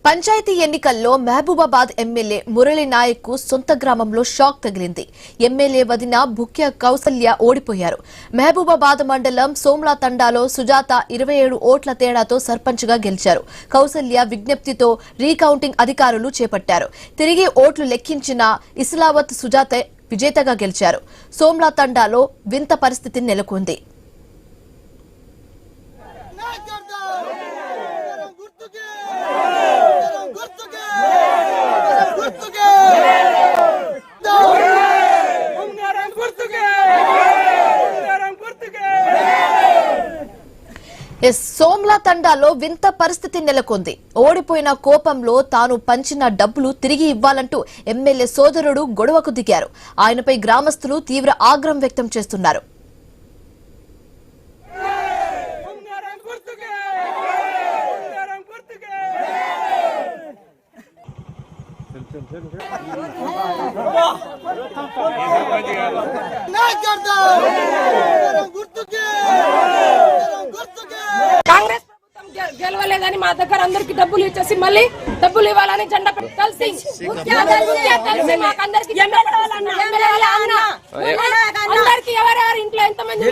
పంచాయతీ ఎన్నికల్లో మహబూబాబాద్ ఎమ్మెల్యే మురళీ నాయక్ కు సొంత గ్రామంలో షాక్ తగిలింది. ఎమ్మెల్యే వదిన భుక్య కౌసల్య ఓడిపోయారు. మహబూబాబాద్ మండలం సోమ్లా తండాలో సుజాత 27 ఓట్ల తేడాతో సర్పంచ్ గా గెలిచారు. కౌసల్య విజ్ఞప్తితో రీకౌంటింగ్ అధికారులు చేపట్టారు. తిరిగి ఓట్లు లెక్కించిన ఇస్లావత్ సుజాత విజేతగా గెలిచారు. సోమ్లా తండాలో వింత పరిస్థితి నెలకొంది. సోమ్లా తండాలో వింత పరిస్థితి నెలకొంది. ఓడిపోయిన కోపంలో తాను పంచిన డబ్బులు తిరిగి ఇవ్వాలంటూ ఎమ్మెల్యే సోదరుడు గొడవకు దిగారు. ఆయనపై గ్రామస్తులు తీవ్ర ఆగ్రహం వ్యక్తం చేస్తున్నారు. కాంగ్రెస్ ప్రభుత్వం గెలవలేదని మా దగ్గర అందరికి డబ్బులు ఇచ్చేసి మళ్ళీ డబ్బులు ఇవ్వాలని జెండా కలిసి అందరికి ఎవరెవరు ఇంట్లో ఎంతమంది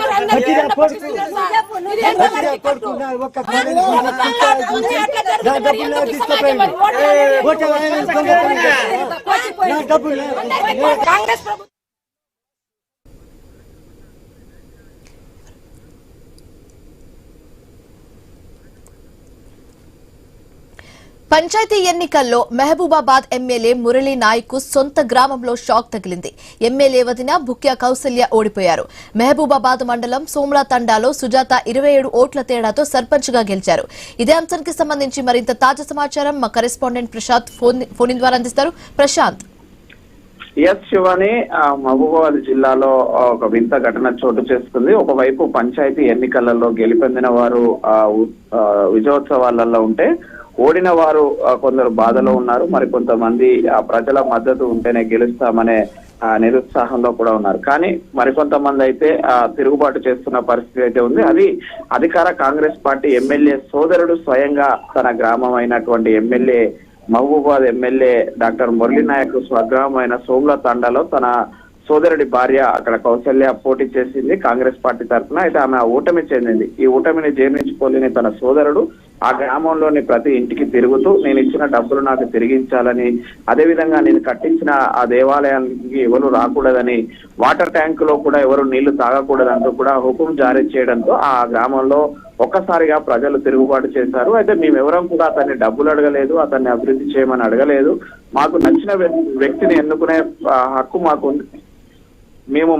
కాంగ్రెస్ ప్రభుత్వం పంచాయతీ ఎన్నికల్లో మహబూబాబాద్ ఎమ్మెల్యే మురళీ నాయక్ కు సొంత గ్రామంలో షాక్ తగిలింది. ఎమ్మెల్యే వదిన భుక్య కౌసల్య ఓడిపోయారు. మహబూబాబాద్ మండలం సోమ్లా తండాలో సుజాత 27 ఓట్ల తేడాతో సర్పంచ్ గా గెలిచారు. ఇదే అంశానికి సంబంధించి మరింత తాజా సమాచారం మా కరెస్పాండెంట్ ప్రశాంత్ ఫోన్ ద్వారా అందిస్తారు. ప్రశాంత్. శివాని, మహబూబాబాద్ జిల్లాలో ఒక వింత ఘటన చోటు చేసుకుంది. ఒకవైపు పంచాయతీ ఎన్నికలలో గెలుపొందిన వారు విజయోత్సవాలలో ఉంటే ఓడిన వారు కొందరు బాధలో ఉన్నారు. మరి కొంతమంది ప్రజల మద్దతు ఉంటేనే గెలుస్తామనే నిరుత్సాహంలో కూడా ఉన్నారు. కానీ మరికొంతమంది అయితే తిరుగుబాటు చేస్తున్న పరిస్థితి అయితే ఉంది. అది అధికార కాంగ్రెస్ పార్టీ ఎమ్మెల్యే సోదరుడు స్వయంగా తన గ్రామం అయినటువంటి MLA Mahabubabad MLA doctor Murali Naik స్వగ్రామం అయిన సోమ్లా తండాలో తన సోదరుడి భార్య అక్కడ కౌసల్య పోటీ చేసింది కాంగ్రెస్ పార్టీ తరఫున. అయితే ఆమె ఓటమి చెందింది. ఈ ఓటమిని జీర్ణించుకోలేని తన సోదరుడు ఆ గ్రామంలోని ప్రతి ఇంటికి తిరుగుతూ నేను ఇచ్చిన డబ్బులు నాకు తిరిగించాలని, అదేవిధంగా నేను కట్టించిన ఆ దేవాలయానికి ఎవరు రాకూడదని, వాటర్ ట్యాంక్ లో కూడా ఎవరు నీళ్లు తాగకూడదంటూ కూడా హుకుం జారీ చేయడంతో ఆ గ్రామంలో ఒక్కసారిగా ప్రజలు తిరుగుబాటు చేశారు. అయితే మేమెవరం కూడా అతన్ని డబ్బులు అడగలేదు, అతన్ని అభివృద్ధి చేయమని అడగలేదు. మాకు నచ్చిన వ్యక్తిని ఎన్నుకునే హక్కు మాకు ఉంది. మేము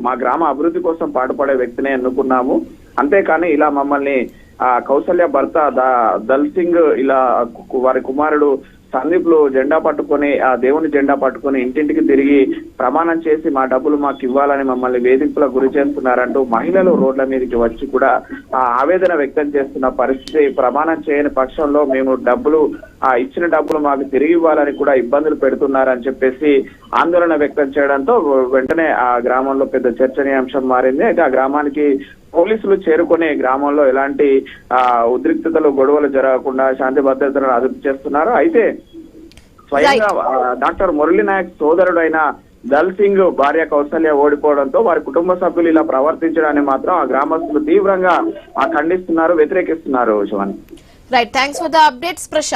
మా గ్రామ అభివృద్ధి కోసం పాటుపడే వ్యక్తిని ఎన్నుకున్నాము. అంతేకాని ఇలా మమ్మల్ని కౌసల్య భర్త దల్ సింగ్ ఇలా వారి కుమారుడు సందీప్ లు జెండా పట్టుకొని ఆ దేవుని జెండా పట్టుకొని ఇంటింటికి తిరిగి ప్రమాణం చేసి మా డబ్బులు మాకు ఇవ్వాలని మమ్మల్ని వేధింపులకు గురి చేస్తున్నారంటూ మహిళలు రోడ్ల మీదకి వచ్చి కూడా ఆవేదన వ్యక్తం చేస్తున్న పరిస్థితి. ప్రమాణం చేయని పక్షంలో మేము ఇచ్చిన డబ్బులు మాకు తిరిగి ఇవ్వాలని కూడా ఇబ్బందులు పెడుతున్నారని చెప్పేసి ఆందోళన వ్యక్తం చేయడంతో వెంటనే ఆ గ్రామంలో పెద్ద చర్చనీయాంశం మారింది. అయితే ఆ గ్రామానికి పోలీసులు చేరుకుని గ్రామంలో ఎలాంటి ఉద్రిక్తతలు గొడవలు జరగకుండా శాంతి భద్రతలను అదుపు చేస్తున్నారు. అయితే స్వయంగా డాక్టర్ మురళీ నాయక్ సోదరుడైన దల్ సింగ్ భార్య కౌసల్య ఓడిపోవడంతో వారి కుటుంబ సభ్యులు ఇలా ప్రవర్తించడాన్ని మాత్రం ఆ గ్రామస్తులు తీవ్రంగా ఖండిస్తున్నారు, వ్యతిరేకిస్తున్నారు. Shivani. Right, thanks for the updates Prashanth.